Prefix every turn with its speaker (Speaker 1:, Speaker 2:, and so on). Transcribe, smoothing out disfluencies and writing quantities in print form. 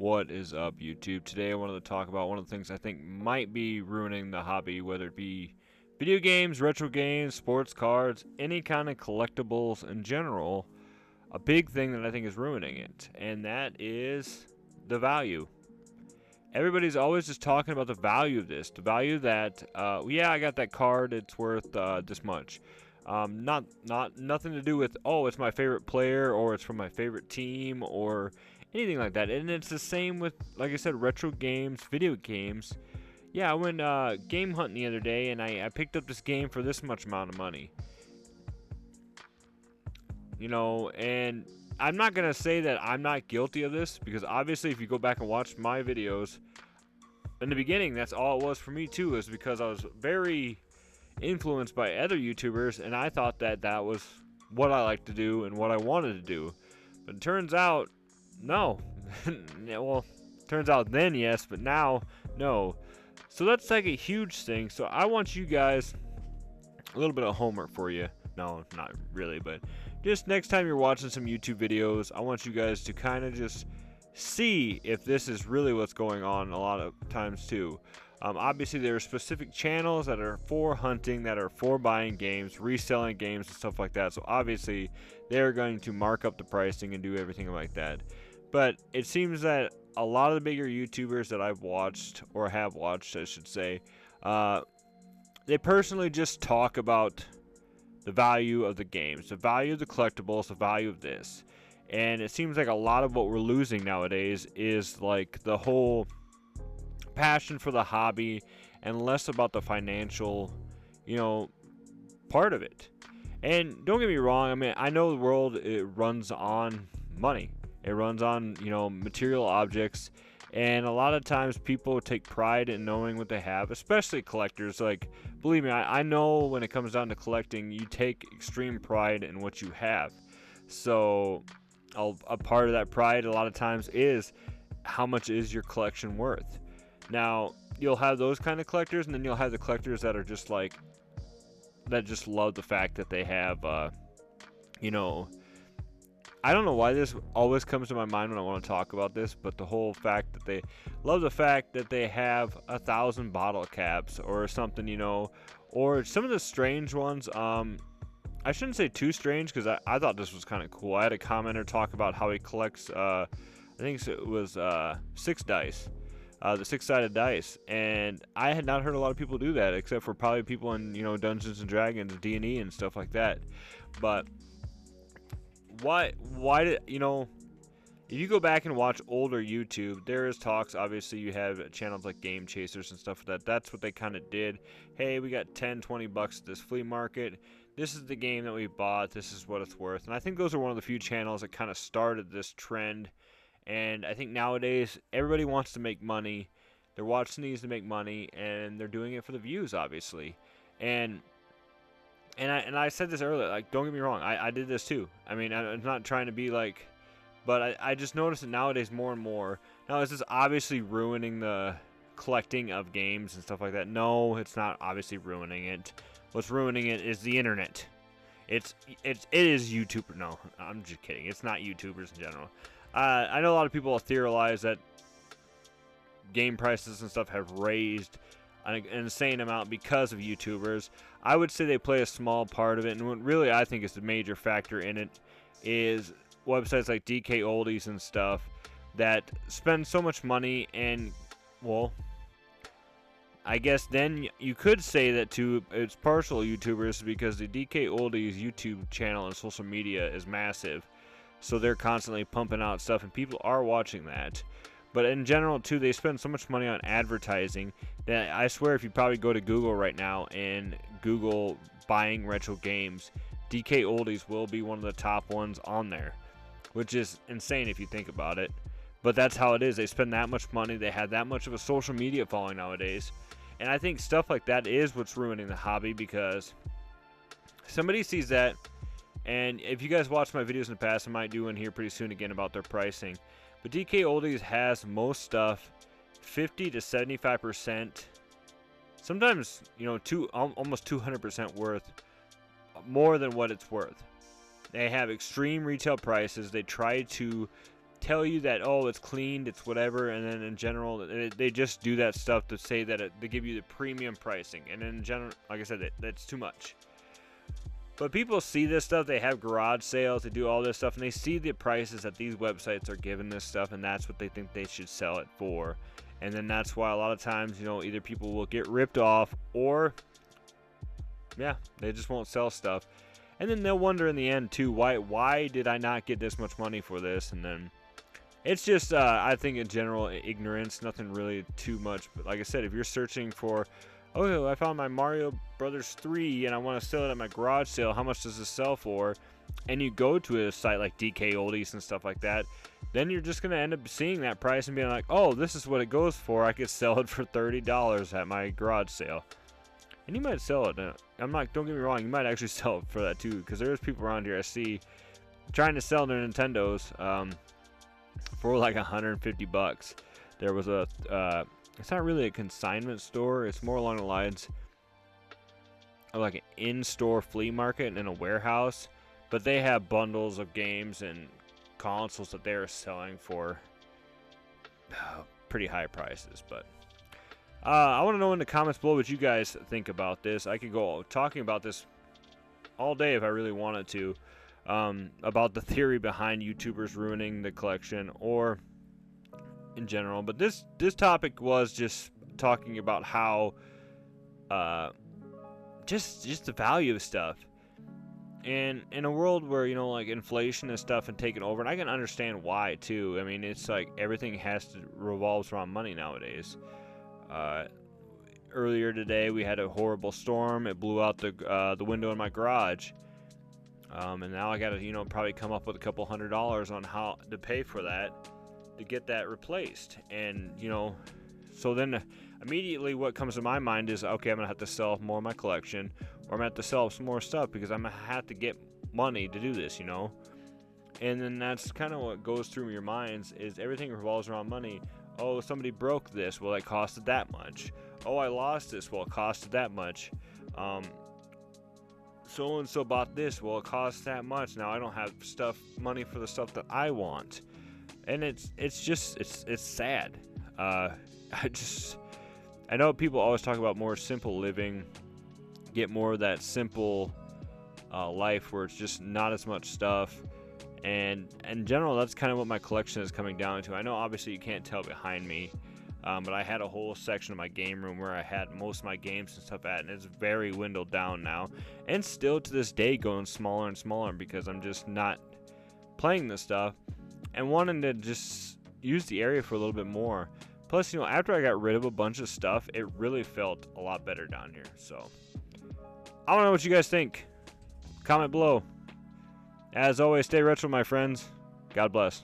Speaker 1: What is up, YouTube? Today I wanted to talk about one of the things I think might be ruining the hobby, whether it be video games, retro games, sports cards, any kind of collectibles in general. A big thing that I think is ruining it, and that is the value. Everybody's always just talking about the value of this. The value that, yeah, I got that card, it's worth this much. Nothing to do with, oh, it's my favorite player or it's from my favorite team or anything like that. And it's the same with, like I said, retro games, video games. Yeah, I went game hunting the other day and I picked up this game for this much amount of money. You know, and I'm not going to say that I'm not guilty of this, because obviously if you go back and watch my videos, in the beginning, that's all it was for me too, is because I was very influenced by other YouTubers, and I thought that that was what I liked to do and what I wanted to do. But it turns out, no. Well, turns out then yes, but now, no. So that's like a huge thing. So I want you guys, a little bit of homework for you. No, not really, but just next time you're watching some YouTube videos, I want you guys to kind of just see if this is really what's going on a lot of times too. Obviously, there are specific channels that are for hunting, that are for buying games, reselling games, and stuff like that. So obviously, they're going to mark up the pricing and do everything like that. But it seems that a lot of the bigger YouTubers that I've watched, or have watched, I should say, they personally just talk about the value of the games, the value of the collectibles, the value of this. And it seems like a lot of what we're losing nowadays is like the whole passion for the hobby and less about the financial, part of it. And don't get me wrong, I mean, I know the world, it runs on money. It runs on, material objects. And a lot of times people take pride in knowing what they have, especially collectors. Like, believe me, I know when it comes down to collecting, you take extreme pride in what you have. So a part of that pride a lot of times is how much is your collection worth. Now, you'll have those kind of collectors, and then you'll have the collectors that are just like, that just love the fact that they have, I don't know why this always comes to my mind when I want to talk about this, but the whole fact that they love the fact that they have 1,000 bottle caps or something, or some of the strange ones. I shouldn't say too strange, because I thought this was kind of cool. I had a commenter talk about how he collects, I think it was 6 dice, the 6-sided dice, and I had not heard a lot of people do that, except for probably people in, Dungeons and Dragons, D&E, and stuff like that. But why did, if you go back and watch older YouTube, there is talks, obviously you have channels like Game Chasers and stuff like that. That's what they kind of did. Hey, we got 10-20 bucks at this flea market. This is the game that we bought. This is what it's worth. And I think those are one of the few channels that kind of started this trend. And I think nowadays everybody wants to make money. They're watching these to make money, and they're doing it for the views, obviously. And I said this earlier, like, don't get me wrong, I did this too. I mean, I'm not trying to be like, but I just noticed it nowadays more and more. Now, is this obviously ruining the collecting of games and stuff like that? No, it's not obviously ruining it. What's ruining it is the internet. It is YouTuber. No, I'm just kidding. It's not YouTubers in general. I know a lot of people theorize that game prices and stuff have raised an insane amount because of YouTubers. I would say they play a small part of it, and what really I think is the major factor in it is websites like DK Oldies and stuff that spend so much money. And, well, I guess then you could say that to its partial YouTubers, because the DK Oldies YouTube channel and social media is massive, so they're constantly pumping out stuff and people are watching that. But in general too, they spend so much money on advertising that I swear if you probably go to Google right now and Google buying retro games, DK Oldies will be one of the top ones on there, which is insane if you think about it. But that's how it is. They spend that much money. They have that much of a social media following nowadays. And I think stuff like that is what's ruining the hobby, because somebody sees that. And if you guys watch my videos in the past, I might do one here pretty soon again about their pricing. But DK Oldies has most stuff 50 to 75%, sometimes, almost 200% worth, more than what it's worth. They have extreme retail prices. They try to tell you that, oh, it's cleaned, it's whatever, and then in general they just do that stuff to say that they give you the premium pricing, and in general, like I said, that's too much. But people see this stuff, they have garage sales, they do all this stuff, and they see the prices that these websites are giving this stuff, and that's what they think they should sell it for. And then that's why a lot of times, you know, either people will get ripped off, or yeah, they just won't sell stuff. And then they'll wonder in the end too, why did I not get this much money for this? And then it's just I think in general ignorance, nothing really too much. But like I said, if you're searching for, oh, I found my Mario Brothers 3 and I want to sell it at my garage sale, how much does this sell for? And you go to a site like DK Oldies and stuff like that, then you're just going to end up seeing that price and being like, oh, this is what it goes for. I could sell it for $30 at my garage sale. And you might sell it. Don't get me wrong, you might actually sell it for that too, because there's people around here I see trying to sell their Nintendos for like $150. There was it's not really a consignment store, it's more along the lines of like an in-store flea market and a warehouse, but they have bundles of games and consoles that they're selling for pretty high prices. But I want to know in the comments below what you guys think about this. I could go talking about this all day if I really wanted to, about the theory behind YouTubers ruining the collection or in general. But this topic was just talking about how just the value of stuff. And in a world where, you know, like inflation and stuff and taking over, and I can understand why too. I mean, it's like everything revolves around money nowadays. Earlier today we had a horrible storm. It blew out the window in my garage, and now I gotta, you know, probably come up with a couple $100 on how to pay for that to get that replaced. And you know, so then immediately what comes to my mind is, okay, I'm gonna have to sell more of my collection, or I'm gonna have to sell some more stuff because I'm gonna have to get money to do this, you know. And then that's kind of what goes through your minds, is everything revolves around money. Oh, somebody broke this, well, it costed that much. Oh, I lost this, well, it costed that much. So and so bought this, well, it costs that much. Now I don't have money for the stuff that I want. And it's sad. I know people always talk about more simple living, get more of that simple life where it's just not as much stuff. And in general, that's kind of what my collection is coming down to. I know obviously you can't tell behind me, but I had a whole section of my game room where I had most of my games and stuff at, and it's very dwindled down now. And still to this day going smaller and smaller because I'm just not playing this stuff and wanting to just use the area for a little bit more. Plus, you know, after I got rid of a bunch of stuff, it really felt a lot better down here. So I don't know what you guys think. Comment below. As always, stay retro, my friends. God bless.